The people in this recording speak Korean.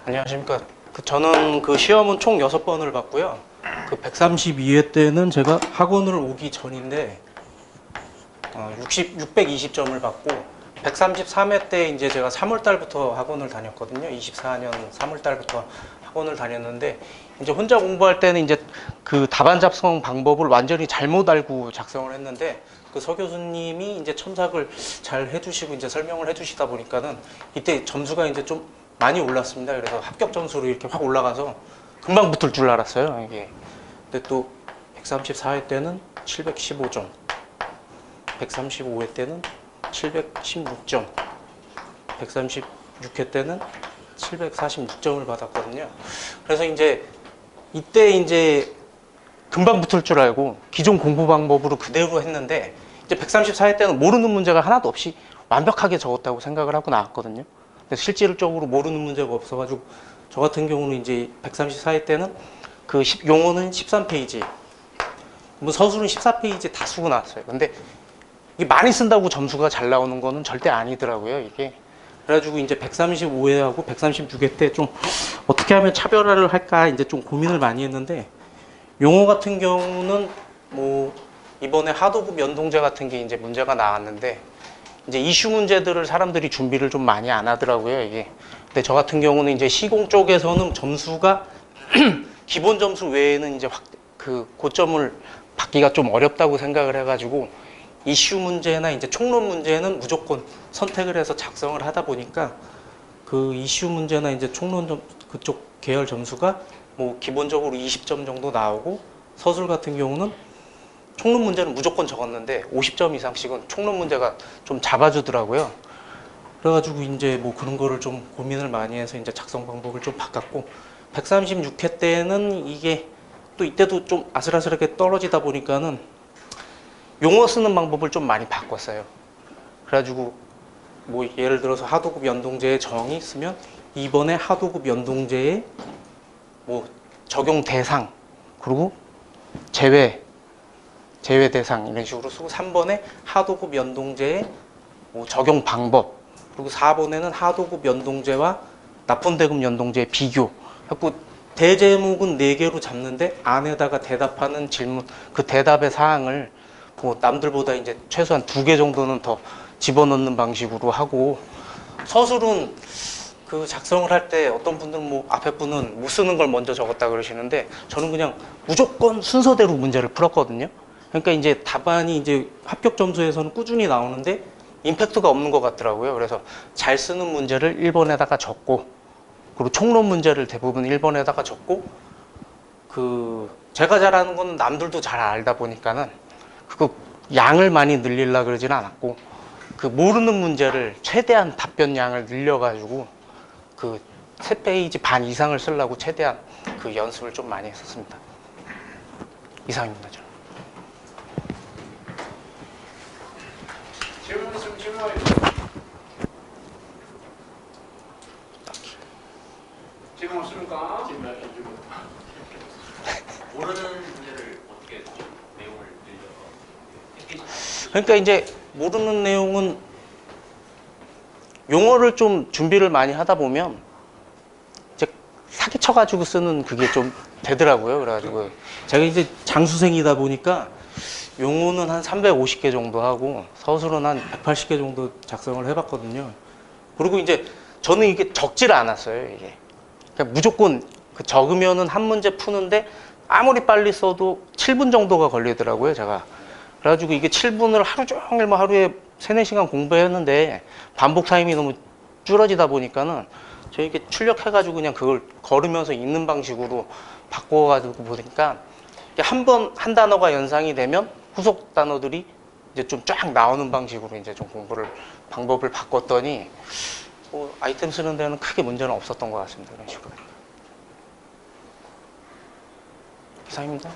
안녕하십니까. 저는 그 시험은 총 6번을 봤고요. 그 132회 때는 제가 학원을 오기 전인데 620점을 받고 133회 때 이제 제가 3월 달부터 학원을 다녔거든요. 24년 3월 달부터 학원을 다녔는데 이제 혼자 공부할 때는 이제 그 답안 작성 방법을 완전히 잘못 알고 작성을 했는데 그 서 교수님이 이제 첨삭을 잘 해주시고 이제 설명을 해주시다 보니까는 이때 점수가 이제 좀 많이 올랐습니다. 그래서 합격 점수로 이렇게 확 올라가서 금방 붙을 줄 알았어요, 이게. 근데 또 134회 때는 715점, 135회 때는 716점, 136회 때는 746점을 받았거든요. 그래서 이제 이때 이제 금방 붙을 줄 알고 기존 공부 방법으로 그대로 했는데 이제 134회 때는 모르는 문제가 하나도 없이 완벽하게 적었다고 생각을 하고 나왔거든요. 근데 실질적으로 모르는 문제가 없어가지고 저 같은 경우는 이제 134회 때는 그 용어는 13페이지, 뭐 서술은 14페이지 다 쓰고 나왔어요. 근데 이게 많이 쓴다고 점수가 잘 나오는 거는 절대 아니더라고요, 이게. 그래가지고 이제 135회하고 136회 때 좀 어떻게 하면 차별화를 할까 이제 좀 고민을 많이 했는데 용어 같은 경우는 뭐 이번에 하도급 연동제 같은 게 이제 문제가 나왔는데 이제 이슈 문제들을 사람들이 준비를 좀 많이 안 하더라고요, 이게. 근데 저 같은 경우는 이제 시공 쪽에서는 점수가 기본 점수 외에는 이제 그 고점을 받기가 좀 어렵다고 생각을 해가지고 이슈 문제나 이제 총론 문제는 무조건 선택을 해서 작성을 하다 보니까 그 이슈 문제나 이제 총론 점 그쪽 계열 점수가 뭐 기본적으로 20점 정도 나오고 서술 같은 경우는 총론 문제는 무조건 적었는데 50점 이상씩은 총론 문제가 좀 잡아주더라고요. 그래가지고 이제 뭐 그런 거를 좀 고민을 많이 해서 이제 작성 방법을 좀 바꿨고 136회 때는 이게 또 이때도 좀 아슬아슬하게 떨어지다 보니까는 용어 쓰는 방법을 좀 많이 바꿨어요. 그래가지고 뭐 예를 들어서 하도급 연동제의 정의 쓰면 2번에 하도급 연동제의 뭐 적용 대상 그리고 제외 대상 이런 식으로 쓰고 3번에 하도급 연동제의 뭐 적용 방법 그리고 4번에는 하도급 연동제와 납품대금 연동제의 비교 그래서 대제목은 4개로 잡는데 안에다가 대답하는 질문 그 대답의 사항을 뭐 남들보다 이제 최소한 2개 정도는 더 집어넣는 방식으로 하고 서술은 그 작성을 할 때 어떤 분들은 뭐 앞에 분은 못 쓰는 걸 먼저 적었다 그러시는데 저는 그냥 무조건 순서대로 문제를 풀었거든요. 그러니까 이제 답안이 이제 합격 점수에서는 꾸준히 나오는데 임팩트가 없는 것 같더라고요. 그래서 잘 쓰는 문제를 1번에다가 적고 그리고 총론 문제를 대부분 1번에다가 적고 그 제가 잘하는 건 남들도 잘 알다 보니까는 그 양을 많이 늘리려고 그러지는 않았고 그 모르는 문제를 최대한 답변 양을 늘려가지고 그 3페이지 반 이상을 쓰려고 최대한 그 연습을 좀 많이 했었습니다. 이상입니다. 저는. 질문 있으면 질문해. 질문 없습니까? 질문 모르는 문제를 어떻게 좀 내용을 늘려서 그러니까 이제 모르는 내용은 용어를 좀 준비를 많이 하다 보면 이제 사기쳐가지고 쓰는 그게 좀 되더라고요. 그래가지고 제가 이제 장수생이다 보니까 용어는 한 350개 정도 하고 서술은 한 180개 정도 작성을 해봤거든요. 그리고 이제 저는 이게 적지를 않았어요. 이게 그러니까 무조건 그 적으면은 한 문제 푸는데 아무리 빨리 써도 7분 정도가 걸리더라고요. 제가. 그래가지고 이게 7분을 하루 종일 뭐 하루에 3, 4시간 공부했는데 반복 타임이 너무 줄어지다 보니까는 저 이렇게 출력해가지고 그냥 그걸 걸으면서 읽는 방식으로 바꿔가지고 보니까 한 번 한 단어가 연상이 되면 후속 단어들이 이제 좀 쫙 나오는 방식으로 이제 좀 방법을 바꿨더니 뭐 아이템 쓰는 데는 크게 문제는 없었던 것 같습니다. 그런 식으로. 이상입니다.